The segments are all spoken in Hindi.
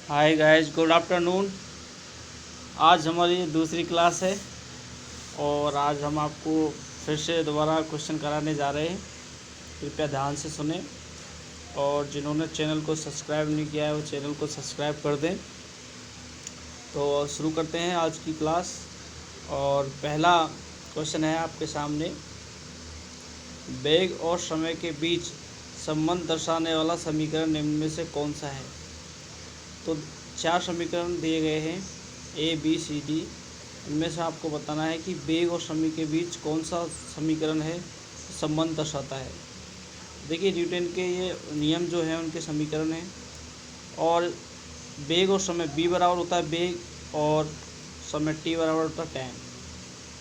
Hi guys, good afternoon. आज हमारी दूसरी क्लास है और आज हम आपको फिर से दोबारा क्वेश्चन कराने जा रहे हैं। कृपया ध्यान से सुने और जिन्होंने चैनल को सब्सक्राइब नहीं किया है वो चैनल को सब्सक्राइब कर दें। तो शुरू करते हैं आज की क्लास। और पहला क्वेश्चन है आपके सामने, वेग और समय के बीच संबंध दर्शाने वाला समीकरण निम्न में से कौन सा है। तो 4 समीकरण दिए गए हैं ए बी सी डी। इनमें से आपको बताना है कि वेग और समय के बीच कौन सा समीकरण है संबंध दर्शाता है। देखिए, न्यूटन के ये नियम जो हैं उनके समीकरण हैं। और वेग और समय बी बराबर होता है वेग और समय टी बराबर होता है टाइम।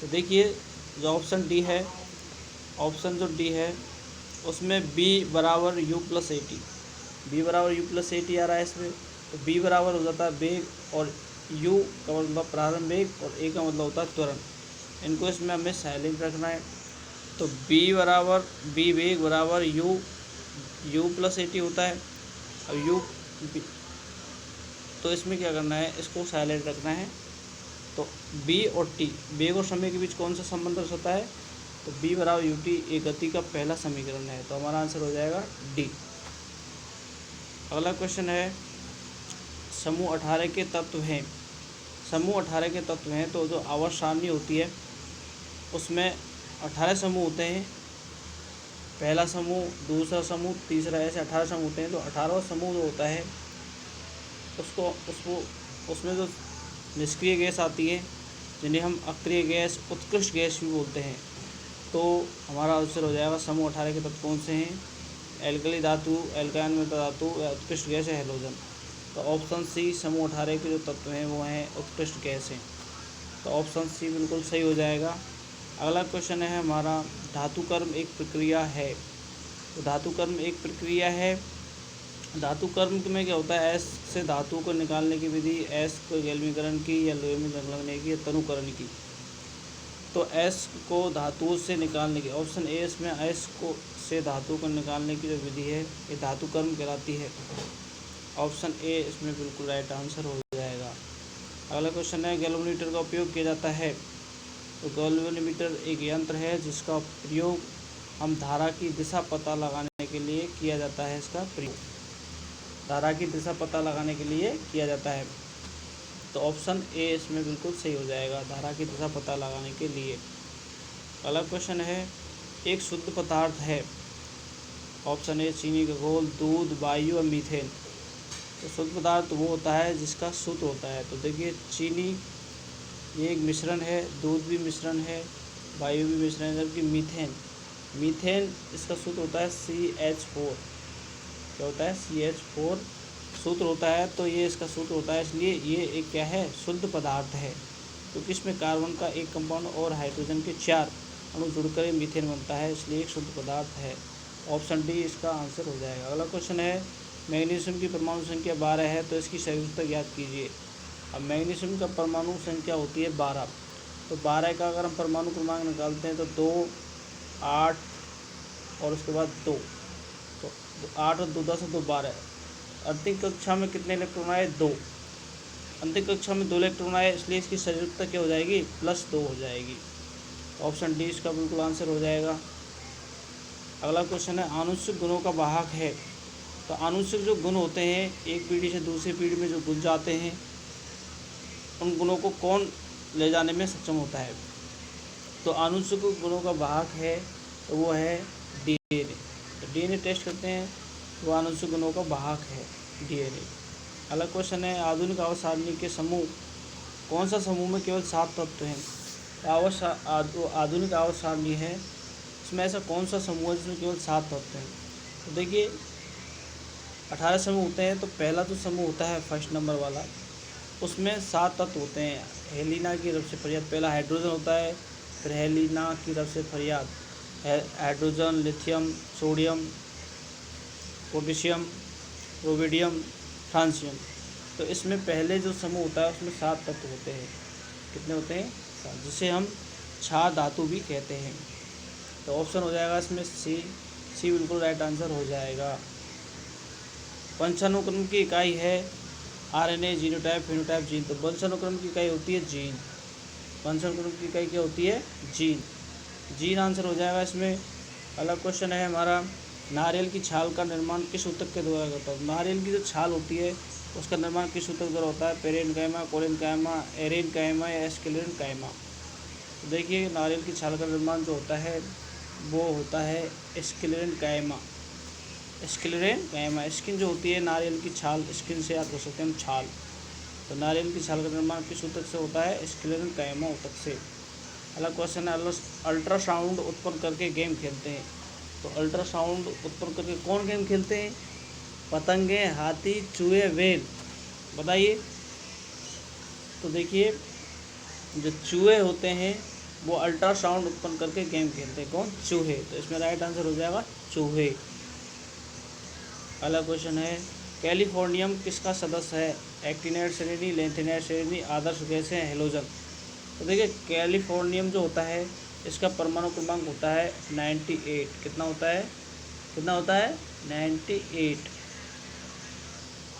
तो देखिए, जो ऑप्शन डी है, ऑप्शन जो डी है उसमें बी बराबर U plus A T, B बराबर यू प्लस ए टी आ रहा है इसमें। तो बी बराबर हो जाता है वेग और यू का मतलब प्रारंभ वेग और ए का मतलब होता है त्वरण। इनको इसमें हमें साइलेंट रखना है। तो बी बराबर बी वेग बराबर you you plus A T होता है। अब यू, तो इसमें क्या करना है, इसको साइलेंट रखना है। तो बी और टी, वेग और समय के बीच कौन सा संबंध दर्शाता है, तो बी बराबर यू टी एक गति का पहला समीकरण है। तो हमारा आंसर हो जाएगा डी। अगला क्वेश्चन है, समूह 18 के तत्व हैं। समूह 18 के तत्व हैं तो जो आवर्त सारणी होती है उसमें 18 समूह होते हैं। पहला समूह, दूसरा समूह, तीसरा, ऐसे 18 समूह होते हैं। तो 18वां समूह जो होता है उसको उसको उसमें जो निष्क्रिय गैस आती है जिन्हें हम अक्रिय गैस, उत्कृष्ट गैस भी बोलते हैं। तो हमारा आंसर हो जाएगा समूह 18 के तत्व कौन से हैं, एल्कली धातु, एल्काइन मृदा धातु, या उत्कृष्ट गैस है हैलोजन। तो ऑप्शन सी, समूह 18 के जो तत्व हैं वो हैं उत्कृष्ट गैस हैं। तो ऑप्शन सी बिल्कुल सही हो जाएगा। अगला क्वेश्चन है हमारा, धातु कर्म एक प्रक्रिया है। तो धातु कर्म एक प्रक्रिया है। धातु कर्म में क्या होता है, एस से धातु को निकालने की विधि, एस को गैल्वनीकरण की या लोहे में जंग लगने की या तनुकरण की। तो एस को धातुओं से निकालने की, ऑप्शन ए इसमें एस को से धातु को निकालने की जो विधि है ये धातु कर्म कहलाती है। ऑप्शन ए इसमें बिल्कुल राइट आंसर हो जाएगा। अगला क्वेश्चन है, गैल्वेनोमीटर का उपयोग किया जाता है। तो गैल्वेनोमीटर एक यंत्र है जिसका प्रयोग हम धारा की दिशा पता लगाने के लिए किया जाता है। इसका प्रयोग धारा की दिशा पता लगाने के लिए किया जाता है। तो ऑप्शन ए इसमें बिल्कुल सही हो जाएगा, धारा की दिशा पता लगाने के लिए। अगला क्वेश्चन है, एक शुद्ध पदार्थ है। ऑप्शन ए चीनी का घोल, दूध, वायु और मीथेन। तो शुद्ध पदार्थ वो होता है जिसका सूत्र होता है। तो देखिए, चीनी ये एक मिश्रण है, दूध भी मिश्रण है, वायु भी मिश्रण है, जबकि मीथेन, मीथेन इसका सूत्र होता है CH4। क्या होता है, CH4 सूत्र होता है। तो ये इसका सूत्र होता है, इसलिए ये एक क्या है, शुद्ध पदार्थ है। क्योंकि इसमें कार्बन का एक कंपाउंड और हाइड्रोजन के 4 अणु जुड़कर मीथेन बनता है, इसलिए एक शुद्ध पदार्थ है। ऑप्शन डी इसका आंसर हो जाएगा। अगला क्वेश्चन है, मैग्नीशियम की परमाणु संख्या 12 है तो इसकी संयुजता ज्ञात कीजिए। अब मैग्नीशियम का परमाणु संख्या होती है 12। तो 12 का अगर हम परमाणु क्रमांक निकालते हैं तो 2, 8 और उसके बाद 2। तो 8 और 2 10 और 2 12। अंतिम कक्षा में कितने इलेक्ट्रॉन आए, 2। अंतिम कक्षा में 2 इलेक्ट्रॉन आए, इसलिए इसकी संयुजता क्या हो जाएगी, +2 हो जाएगी। ऑप्शन डी इसका बिल्कुल आंसर हो जाएगा। अगला क्वेश्चन है, आनुषिक गुणों का वाहक है। तो आनुषिक जो गुण होते हैं, एक पीढ़ी से दूसरी पीढ़ी में जो गुण जाते हैं, उन गुणों को कौन ले जाने में सक्षम होता है। तो आनुषिक गुणों का वाहक है तो वो है DNA। तो DNA टेस्ट करते हैं, वो आनुषिक गुणों का वाहक है DNA। अगला क्वेश्चन है, आधुनिक आवर्त सारणी के समूह, कौन सा समूह में केवल 7 तत्व हैं। आधुनिक आवर्त सारणी है उसमें ऐसा कौन सा समूह है जिसमें केवल 7 तत्व हैं। तो देखिए, 18 समूह होते हैं। तो पहला जो समूह होता है फर्स्ट नंबर वाला, उसमें 7 तत्व होते हैं। हेलिना की रब से फरियाद, पहला हाइड्रोजन होता है, फिर हेलिना की रब से फरियाद, hydrogen, lithium, sodium, potassium, rubidium, francium. तो इसमें पहले जो समूह होता है उसमें 7 तत्व होते हैं। कितने होते हैं, 7, जिसे हम क्षार धातु भी कहते हैं। तो ऑप्शन हो जाएगा इसमें सी बिल्कुल राइट आंसर हो जाएगा। पंचाणु क्रम की इकाई है RNA, जीनोटाइप, फिनोटाइप, जीन। तो वंशानुक्रम की इकाई होती है जीन। वंशानुक्रम की इकाई क्या होती है? जीन। जीन आंसर हो जाएगा इसमें। अगला क्वेश्चन है हमारा, नारियल की छाल का निर्माण किस ऊतक के द्वारा होता है? नारियल की जो छाल होती है उसका निर्माण किस ऊतक द्वारा होता है? पेरेन्काइमा, कोलेनकाइमा, एरेनकाइमा या स्क्लेरेनकाइमा। तो देखिए, नारियल की छाल का निर्माण जो होता है वो होता है स्क्लेरेनकाइमा। स्क्लेरेनकाइमा। स्किन जो होती है नारियल की छाल, स्किन से याद कर सकते हैं हम छाल। तो नारियल की छाल का निर्माण किस ऊतक से होता है? स्क्लेरेनकाइमा ऊतक से। अगला क्वेश्चन है, अल्ट्रासाउंड उत्पन्न करके गेम खेलते हैं। तो अल्ट्रासाउंड उत्पन्न करके कौन गेम खेलते हैं? पतंगे, हाथी, चूहे, व्हेल। बताइए। तो देखिए, जो चूहे होते हैं वो अल्ट्रासाउंड उत्पन्न करके गेम खेलते हैं। कौन? चूहे। तो इसमें राइट आंसर हो जाएगा चूहे। अगला क्वेश्चन है, कैलिफोर्नियम किसका सदस्य है? एक्टिनाइड श्रेणी, लेंथेनाइड श्रेणी, आदर्श गैस है, हेलोजन। तो देखिए, कैलिफोर्नियम जो होता है इसका परमाणु क्रमांक होता है 98। कितना होता है? 98।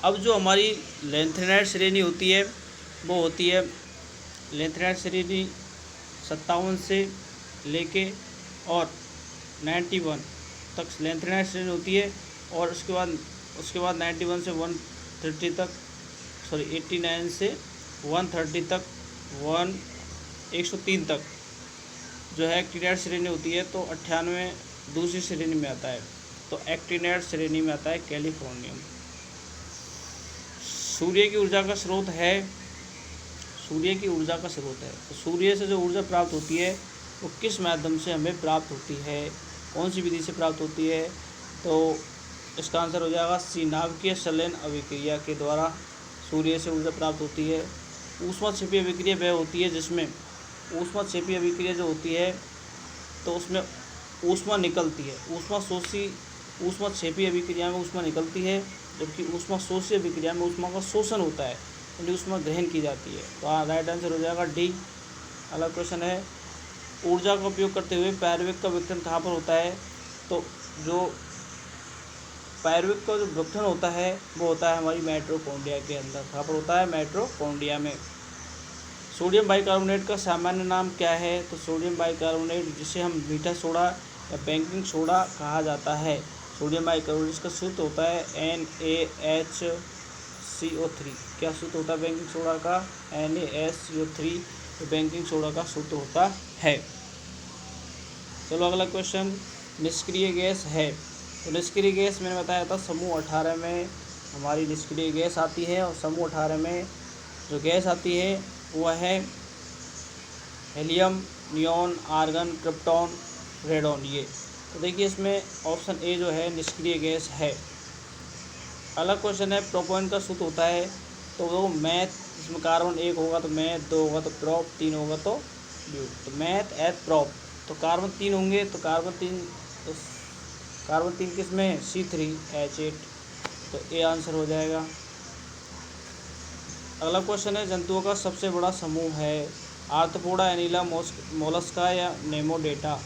अब जो हमारी लेंथेनाइड श्रेणी होती है वो होती है, लेंथेनाइड श्रेणी 57 से लेके और 91 तक लेंथेनाइड श्रेणी होती है। और उसके बाद 91 से 130 तक, 89 से 130 तक, 103 तक जो है एक्टिनाइड श्रेणी होती है। तो 98 दूसरी श्रेणी में आता है। तो एक्टिनाइड श्रेणी में आता है कैलिफोर्नियम। सूर्य की ऊर्जा का स्रोत है। सूर्य की ऊर्जा का स्रोत है। तो सूर्य से जो ऊर्जा प्राप्त होती है वो किस माध्यम से हमें प्राप्त होती है? कौन सी विधि से प्राप्त होती है? तो इसका आंसर हो जाएगा सी, नाभिकीय संलयन अभिक्रिया के द्वारा सूर्य से ऊर्जा प्राप्त होती है। ऊष्माक्षेपीय अभिक्रिया वह होती है जिसमें ऊष्माक्षेपीय अभिक्रिया जो होती है तो उसमें ऊष्मा निकलती है। ऊष्माक्षेपीय अभिक्रिया में ऊष्मा निकलती है, जबकि ऊष्माशोषीय अभिक्रिया में ऊष्मा का शोषण होता है, यानी ऊष्मा ग्रहण की जाती है। तो राइट आंसर हो जाएगा डी। अगला क्वेश्चन है, ऊर्जा का उपयोग करते हुए पायरुवेट का विघटन कहाँ पर होता है? तो जो पायरुवेट का जो विघटन होता है वो होता है हमारी माइटोकॉन्ड्रिया के अंदर। कहाँ पर होता है? माइटोकॉन्ड्रिया में। सोडियम बाइकार्बोनेट का सामान्य नाम क्या है? तो सोडियम बाइकार्बोनेट, जिसे हम मीठा सोडा या बेकिंग सोडा कहा जाता है, सोडियम बाइकार्बोनेट का सूत्र होता है NaHCO3। क्या सूत्र होता है बेकिंग सोडा का? NaHCO3 बेकिंग सोडा का सूत्र होता है। चलो अगला क्वेश्चन, निष्क्रिय गैस है। तो निष्क्रिय गैस मैंने बताया था समूह 18 में हमारी निष्क्रिय गैस आती है। और समूह 18 में जो गैस आती है वह है helium, neon, argon, krypton, radon. ये तो देखिए, इसमें ऑप्शन ए जो है निष्क्रिय गैस है। अगला क्वेश्चन है, प्रोपेन का सूत्र होता है। तो वो मैथ, इसमें कार्बन 1 होगा तो मैथ, 2 होगा तो प्रोप, 3 होगा तो ब्यूट। तो मैथ एथ प्रोप। तो कार्बन 3 होंगे तो कार्बन 3 किस में? C3H8। तो ए आंसर हो जाएगा। अगला क्वेश्चन है, जंतुओं का सबसे बड़ा समूह है। आर्थ्रोपोडा, एनीला, मोलस्का या नेमोडेटा।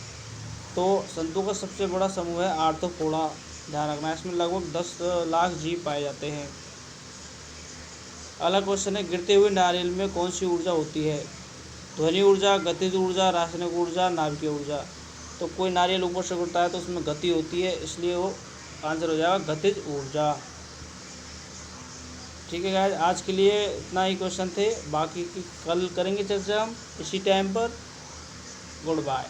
तो जंतुओं का सबसे बड़ा समूह है आर्थ्रोपोडा। ध्यान रखना, इसमें लगभग 10 लाख जीव पाए जाते हैं। अगला क्वेश्चन है, गिरते हुए नारियल में कौन सी ऊर्जा होती है? ध्वनि ऊर्जा, गतिज ऊर्जा, रासायनिक ऊर्जा, नाभिकीय ऊर्जा। तो कोई नारियल ऊपर से गिरता है तो उसमें गति होती है, इसलिए वो आंसर हो जाएगा गतिज ऊर्जा। ठीक है गाइस, आज के लिए इतना ही क्वेश्चन थे। बाकी की कल करेंगे चर्चा हम इसी टाइम पर। Good bye.